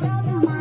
Rama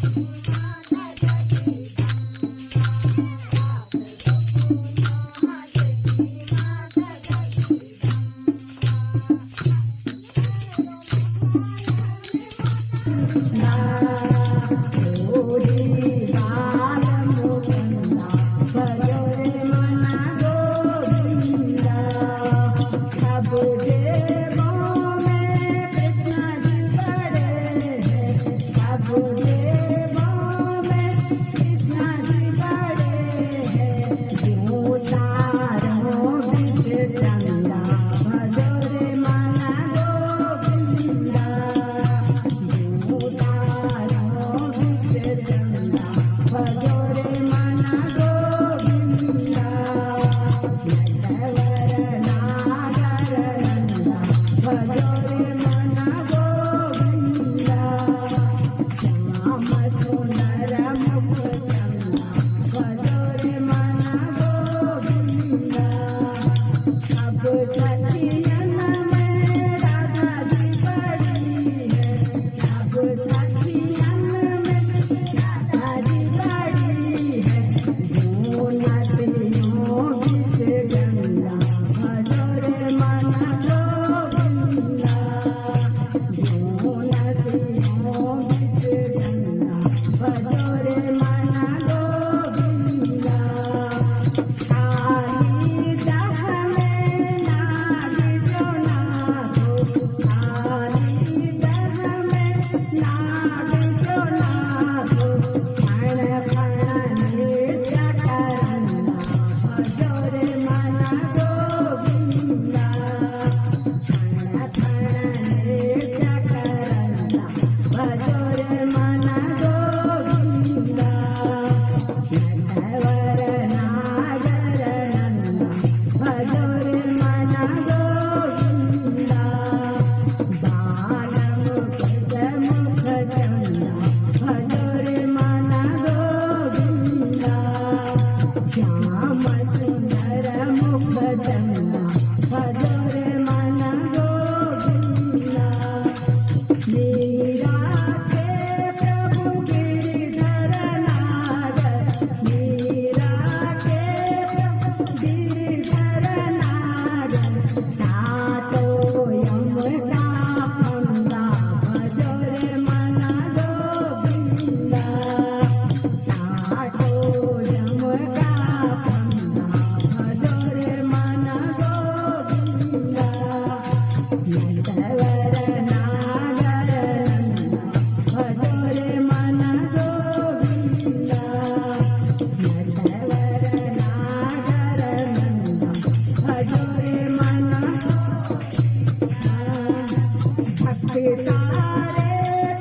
तारे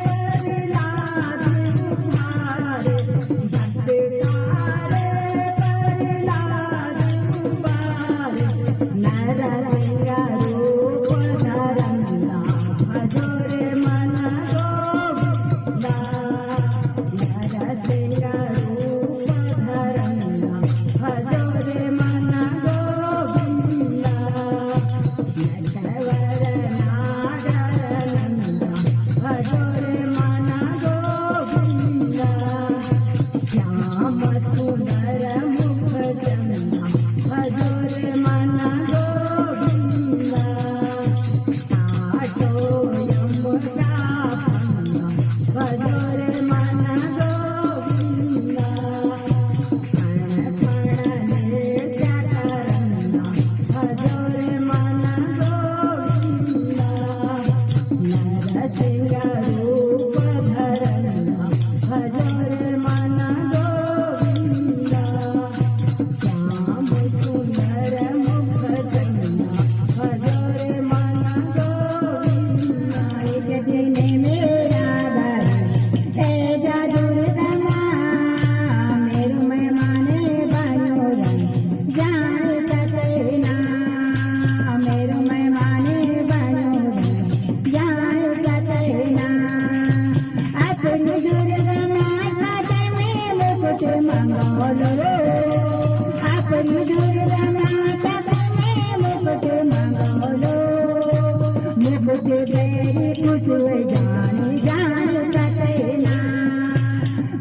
परिला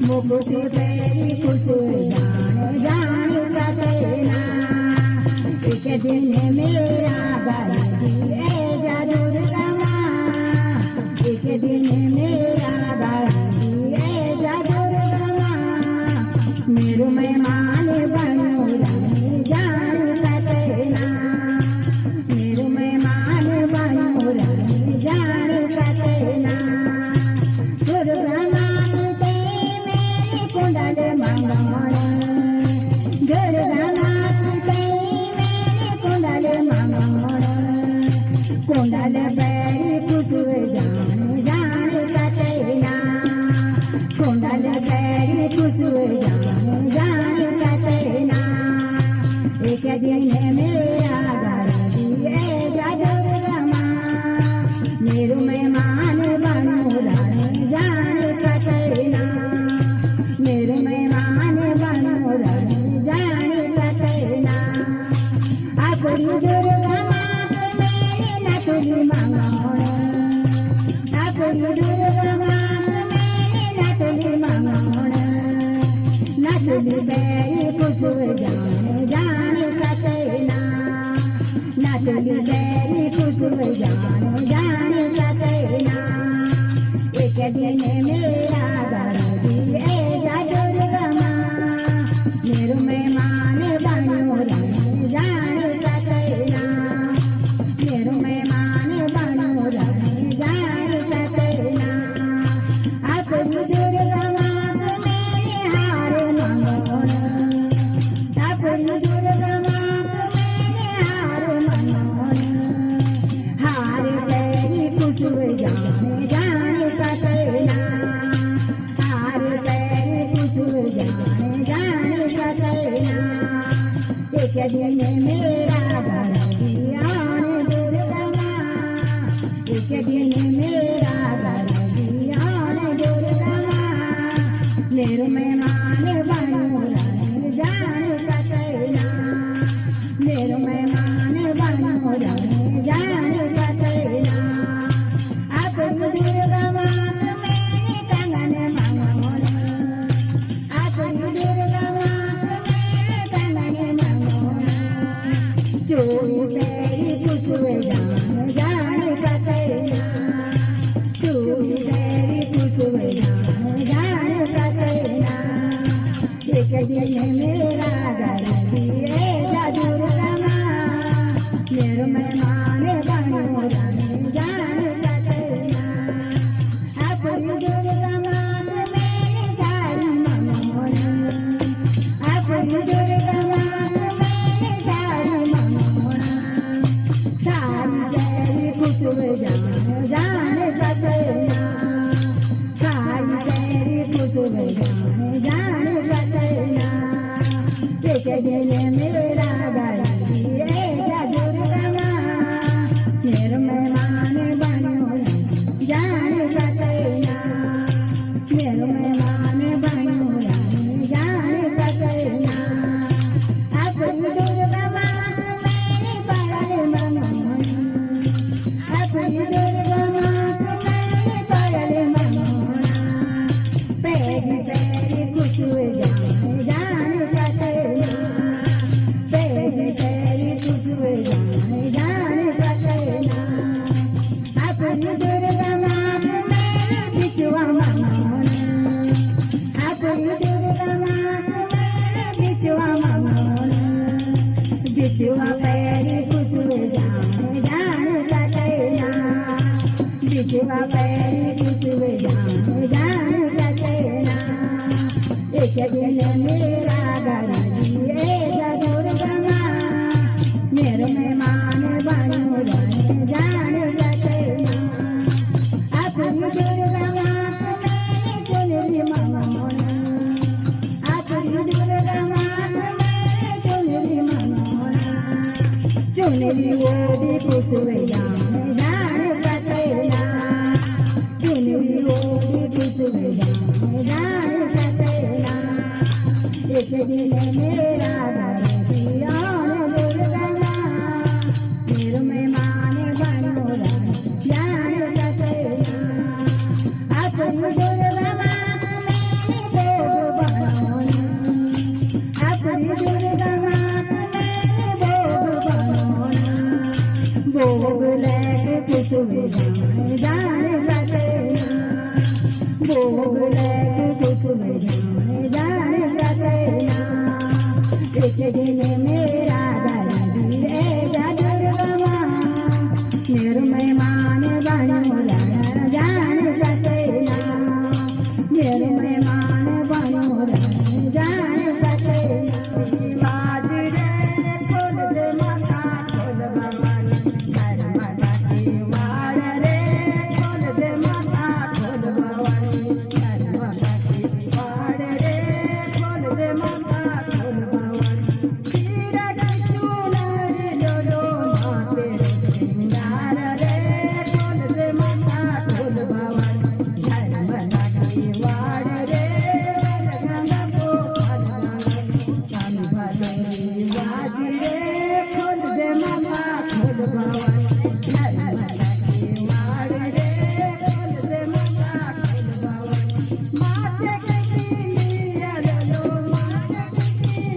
मुकुट पैरी कुछ जाने जाने का कहना। एक दिन मेरा गरबी ऐजा दुर्गा माँ, एक दिन मेरा गरबी ऐजा दुर्गा माँ। मेरू मेहमान बनो रंग जाने का कहना, मेरू मेहमान बनो रंग जाने का कहना। दुर्गा माँ ते मेरी कुंडल मंगोड़, दुर्गा माँ ते मेरी कुंडल मंगोड़। कुंडल बैरी कुछ जाने जाने का कहना, कुंडल बैरी कुछ जाने जाने का कहना। एक दिन मेरा गरबी ऐजा दुर्गा माँ, मेरू मेहमान बनो रंग जाने का कहना, मेरू मेहमान बनो रंग जाने का कहना। अपनी दुर्गा माँ मेरी नथुनी मंगोड़, अपनी दुर्गा माँ मेरी नथुनी मंगोड़। नथुनी बैरी कुछ जाने जाने का कहना, नथुनी बैरी कुछ जाने जाने का कहना। एक दिन मेरा गरबी ऐजा दुर्गा माँ, मेरू मेहमान बनो रंग जाने का कहना, मेरू मेहमान बनो रंग जाने का कहना। अपनी दुर्गा माँ मेरे हार मंगोड़, अपनी दुर्गा माँ मेरे हार मंगोड़। हार पैरी कुछ जाने जाने का कहना, हार पैरी कुछ जाने जाने का कहना। एक दिन मेरा गरबी आने दुर्गा माँ, एक दिन मेरा गरबी आने दुर्गा माँ। मेरू मेहमान बनो रंग जाने का कहना, मेरू मेहमान बनो रंग जाने का कहना। अपनी दुर्गा माँ मेरी कंगन मंगोड़, अपनी दुर्गा माँ मेरी कंगन मंगोड़। चूड़ी पैरी कुछ जाने जाने का कहना, चूड़ी पैरी कुछ जाने जाने का कहना। एक दिन मेरा गरबी ऐजा दुर्गा माँ, मेरू मेहमान बनो रंग जाने का कहना। अपनी दुर्गा माँ मेरी साड़ी मंगोड़, अपनी दुर्गा माँ मेरी साड़ी मंगोड़। साड़ी पैरी कुछ जाने जाने का कहना, साड़ी पैरी कुछ जाने जाने का कहना। एक दिन मेरा गरबी ऐजा दुर्गा माँ, मेरू मेहमान बनो रंग जाने का कहना, मेरू मेहमान बनो रंग जाने का कहना। अपनी दुर्गा माँ मेरी पायल मंगोड़, अपनी दुर्गा माँ मेरी पायल मंगोड़। पैरी पैरी कुछ जाने जाने का कहना, पैरी पैरी कुछ जाने जाने का कहना। अपनी दुर्गा माँ मेरी बिछुआ मंगोड़, अपनी दुर्गा माँ मेरी बिछुआ मंगोड़। बिछुआ पैरी कुछ जाने जाने का कहना, बिछुआ पैरी कुछ जाने जाने का कहना। एक दिन मेरा गरबी ऐजा दुर्गा माँ, मेरू मेहमान बनो रंग जाने का कहना। अपनी दुर्गा माँ मेरी चुनरी मंगोड़, अपनी दुर्गा माँ मेरी चुनरी मंगोड़। चुनरी ओढ़ी कुछ जाने जाने का कहना, चुनरी ओढ़ी कुछ जाने जाने का कहना। एक दिन मेरा गरबी आने दुर्गा माँ, मेरू मेहमान बनो रंग जाने का कहना। अपनी दुर्गा माँ मेरी भोग बनवून आपली दुर्गा मातेने भोग बनवून भोग लेके कुसुमे जाने जाते ना भोग लेके कुसुमे जाने जाते ना एक दिन मेरा दरबार दुर्गा माँ मेरे मेहमान बनो जाने जाते ना मेरे मेहमान बनो जाने जाते ना बाजरे खोल दे माता खोल भवानी घर माता की वाड़ रे खोल दे माता खोल भवानी घर माता की वाड़ रे खोल दे माता खोल भवानी तीरा की चुनरी डोलो माते सिंगार रे खोल दे माता खोल भवानी घर माता की वाड़ रे गंगा को स्वामी भगवती वाजी रे खोल दे माता खोल भवानी घर माता की वाड़ रे खोल दे माता खोल भवानी माते की निया लो माते की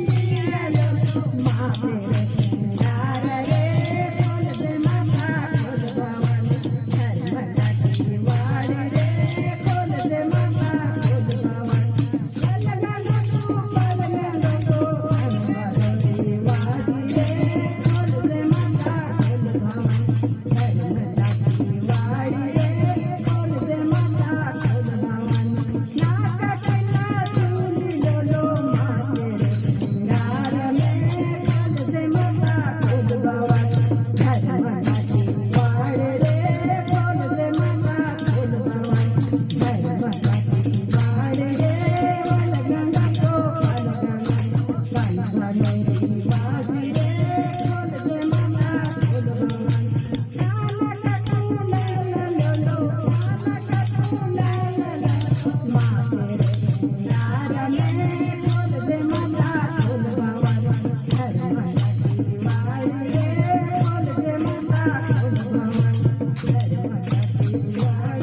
निया लो माते रे सिंगार रे खोल दे माता खोल भवानी घर माता की वाड़ रे खोल दे माता खोल भवानी गंगा को गंगा को भगवती वाजी रे खोल दे माता खोल भवानी घर माता की वाड़ रे खोल दे माता खोल भवानी नाका कन्या चूड़ी डोलो माते रे सिंगार में खोल दे माता खोल भवानी घर माता की वाड़ रे खोल दे माता खोल भवानी घर माता की वाड़ रे गंगा को गंगा भगवती वाजी रे खोल दे माता खोल भवानी काला कटू लो लो काला कटू लो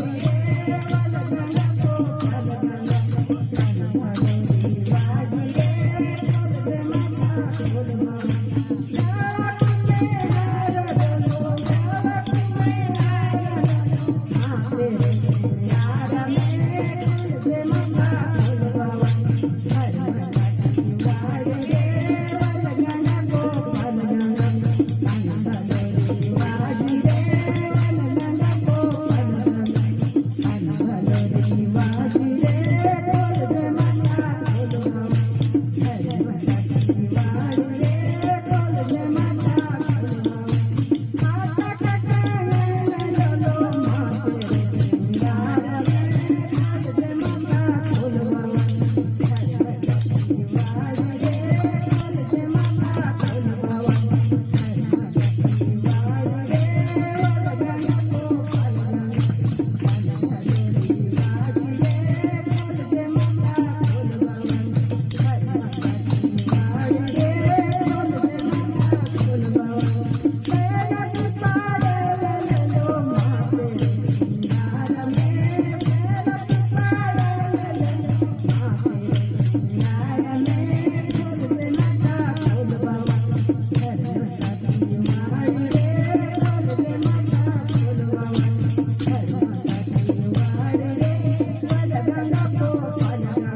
माते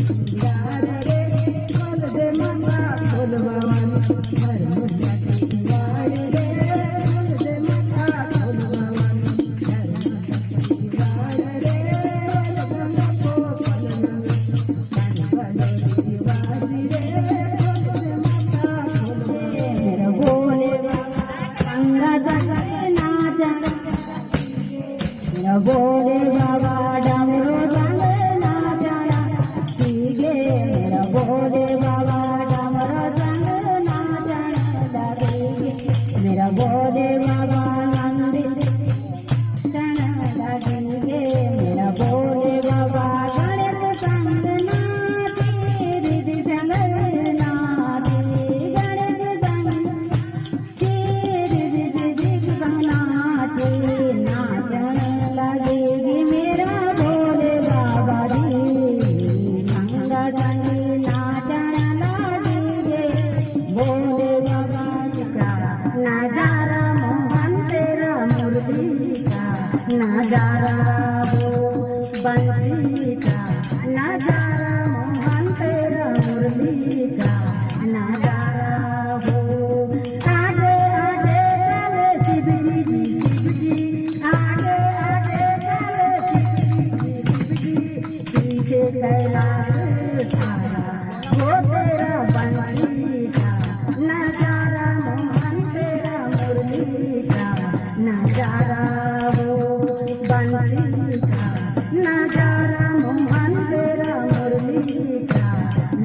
रे सिंगार में खोल दे माता खोल भवानी घर माता की वाड़ रे खोल दे माता खोल भवानी घर माता की वाड़ रे गंगा को गंगा भगवती वाजी रे खोल दे माता खोल भवानी बोले बाबा डमरू संग नाचना सीगे मेरा बोले बाबा डमरू संग नाचना लगे मेरा बोले बाबा नंदी चना लगे मेरा बोले बाबा गणेश संग नाचे रिधि संग नाचे गणेश संग नजारा मोहन तेरा मुरली का नजारा हो बंसी का नजारा मोहन तेरा मुरली का नजारा हो आगे आगे चले शिव जी आगे आगे चले शिव जी पीछे कैलाश थारा हो तेरा बंसी का नजारा मोहन तेरा मुरली का नजारा हो बंसी का नजारा मोहन तेरा मुरली का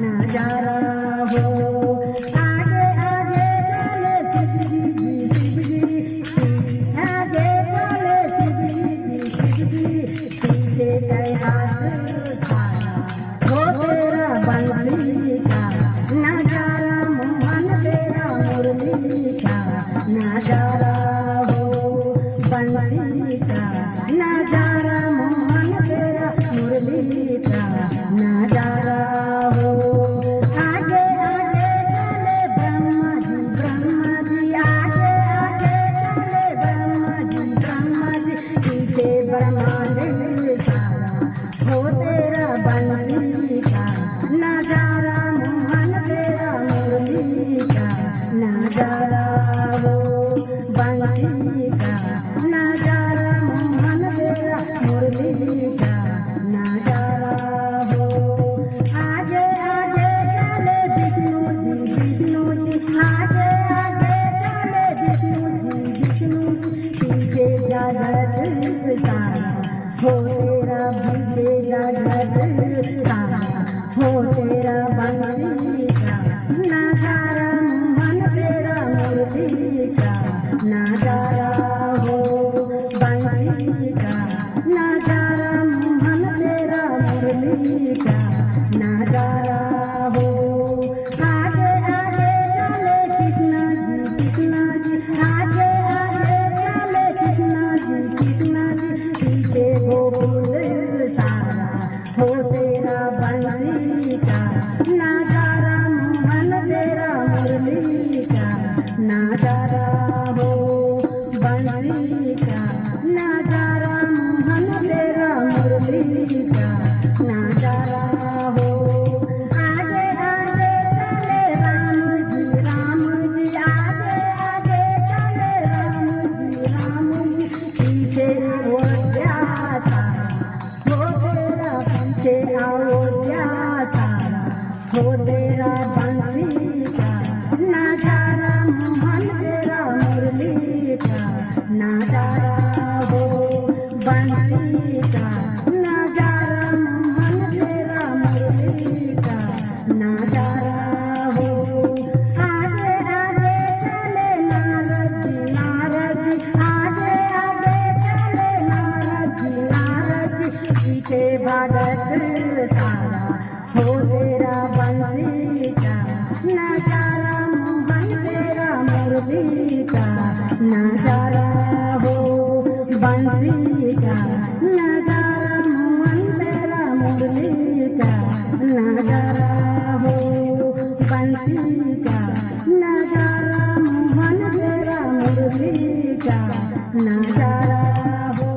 नजारा हो आगे आगे चले शिव जी आगे चले शिव जी पीछे कैलाश थारा हो तेरा बंसी का नजारा मोहन तेरा मुरली का नजारा हो बंसी का नजारा मोहन तेरा मुरली का नजारा हो आगे आगे चले ब्रह्मा जी आगे आगे चले ब्रह्मा जी पीछे ब्रह्मांड सारा हो तेरा बंसी का नजारा मोहन तेरा मुरली का नजारा हो बंसी का नजारा मोहन तेरा मुरली का नजारा हो आगे आगे चले विष्णु जी आगे आगे चले विष्णु जी पीछे जगत सारा हो तेरा पीछे जगत सारा हो तेरा बंसी का नजारा मोहन तेरा मुरली का नजारा हो बंसी का नजारा मोहन तेरा मुरली का नजारा हो आगे आगे चले कृष्णा जी आगे आगे चले कृष्णा जी पीछे गोकुल सारा हो तेरा बंसी का नजारा मोहन तेरा मुरली का नजारा हो बंसी का नजारा मोहन तेरा मुरली का नजारा हो आगे आगे चले राम जी आगे आगे चले राम जी पीछे अयोध्या सारा हो तेरा पीछे अयोध्या सारा हो तेरा बंसी का नजारा मोहन तेरा मुरली का नजारा हो बंसी का नजारा मोहन तेरा मुरली का नजारा हो आगे आगे चले नारद आगे आगे चले नारद पीछे भगत सारा हो तेरा बंसी का नजारा मोहन तेरा मुरली का नजारा हो बंसी का नजारा मोहन तेरा मुरली का नजारा हो बंसी का नजारा मोहन तेरा मुरली का नजारा हो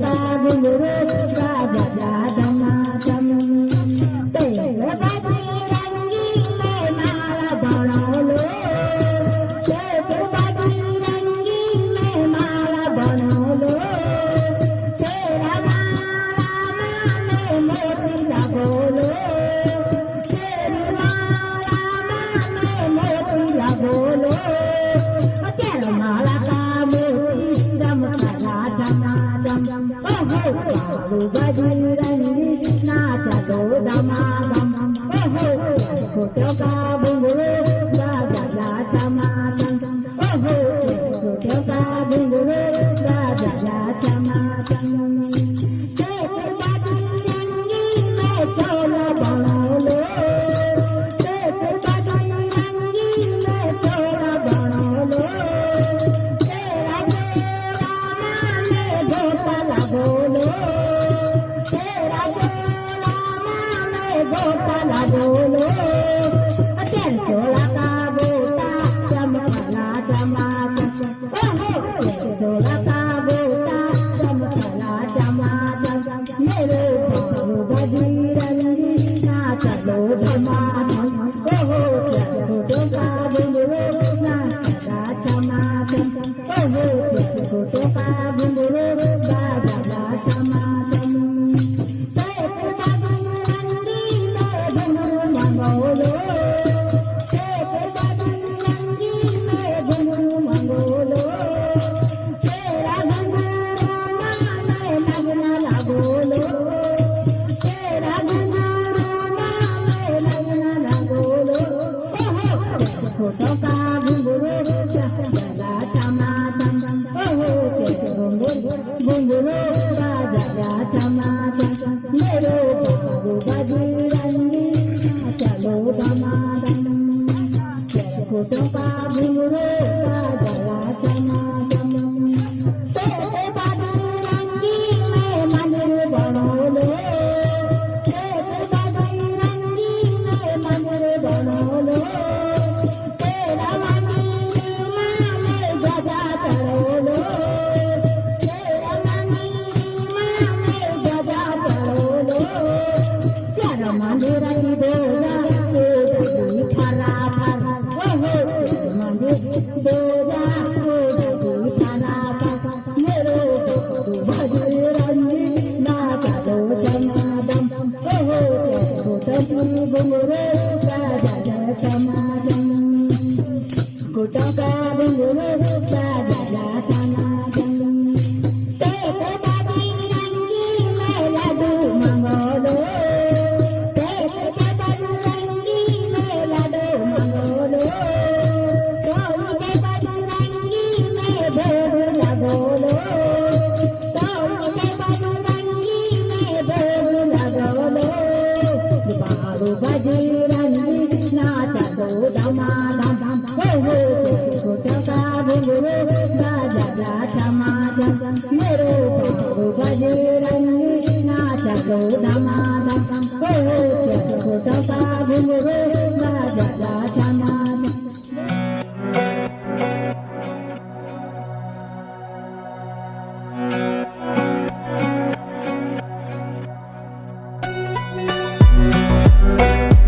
का घुंघरू बाजा धमाधम तेरे बजरंगी में माला बनौलो तेरे बजरंगी में माला बनौलो तेरा माला में मोती लगोलो तेरी माला में मोती लगोलो तेरा माला का मोती चमका धमाधम ओहो बाबू बजरंगी नाचा दो धमाधम ओहो छोटो का घुंघरू बाजा धमाधम ओहो छोटो का घुंघरू बाजा धमाधम तेरे बजरंगी में चोला बनौलो तेरे बजरंगी में चोला बनौलो तेरा चोला में गोटा लगोलो तेरा चोला में गोटा लगोलो तेरे चोला का गोटा चमकला धमाधम ओहो तेरे चोला का गोटा चमकला धमाधम मेरे बाबू बजरंगी नाचा दो धमाधम ओहो छोटो का घुंघरू नाचा धमाधम ओहो छोटो का घुंघरू बाजा धमाधम तेरे बजरंगी में घुंघरू मंगोलो तेरे बजरंगी में घुंघरू मंगोलो तेरा घुंघरू में नगना